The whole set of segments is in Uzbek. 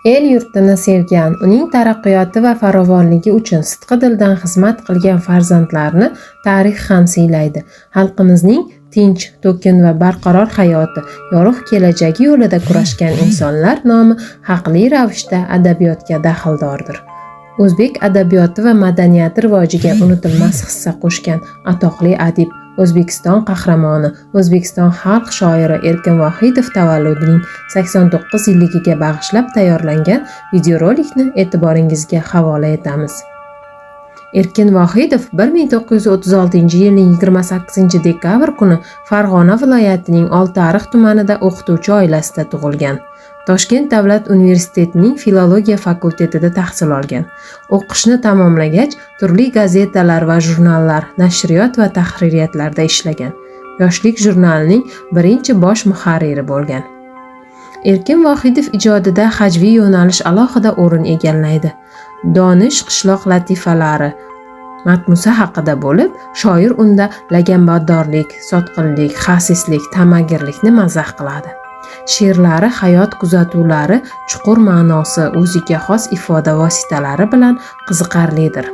El yurtini sevgan, uning taraqqiyoti va farovonligi uchun sidqidildan xizmat qilgan farzandlarni tarix ham siylaydi. Xalqimizning tinch, to'kin va barqaror hayoti, yorug' kelajagi yo'lida kurashgan insonlar nomi haqli ravishda adabiyotga daxldordir. O'zbek adabiyoti va madaniyati rivojiga unutilmas hissa qo'shgan atoqli adib, O'zbekiston qahramoni, O'zbekiston xalq shoiri Erkin Vohidov tavalludining 89 yilligiga bag'ishlab tayyorlangan videorolikni e'tiboringizga havola etamiz. Erkin Vohidov 1936-yilning 28-dekabr kuni Farg'ona viloyatining Oltiariq tumanida o'qituvchi oilasida tug'ilgan. Toshkent davlat universitetining filologiya fakultetida tahsil olgan. O'qishni tamomlagach, turli gazetalar va jurnallar, nashriyot va tahririyatlarda ishlagan. Yoshlik jurnalining birinchi bosh muharriri bo'lgan. Erkin Vohidov ijodida hajviy yo'nalish alohida o'rin egallaydi. Donish qishloq latifalari matmusa haqida bo'lib, shoir unda laganbardorlik, sotqinlik, xasislik, ta'magirlikni mazax qiladi. She'rlari hayot kuzatuvlari, chuqur ma'nosi, o'ziga xos ifoda vositalari bilan qiziqarlidir.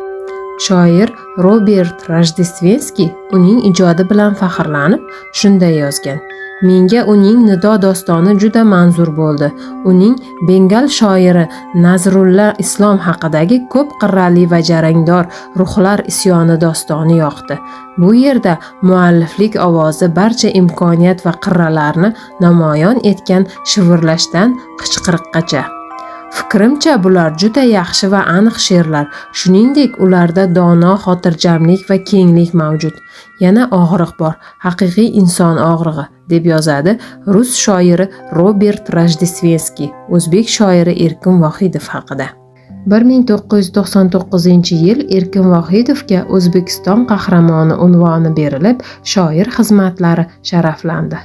Shoir Robert Rojdeственskiy uning ijodi bilan faxrlanib, shunday yozgan: "Menga uning Nido dostoni juda manzur bo'ldi. Uning Bengal shoiri Nazrulla Islom haqidagi ko'p qirrali va jarangdor ruhlar isyoni dostoni yoqdi. Bu yerda mualliflik ovozi barcha imkoniyat va qirralarni namoyon etgan shivirlashdan qichqiriqqacha. Fikrimcha bular juda yaxshi va aniq she'rlar. Shuningdek, ularda dono, xotirjamlik va kenglik mavjud. Yana og'riq bor, haqiqiy inson og'rig'i", deb yozadi rus shoiri Robert Rojdeственskiy o'zbek shoiri Erkin Vohidov haqida. 1999-yil Erkin Vohidovga O'zbekiston qahramoni unvoni berilib, shoir xizmatlari sharaflandi.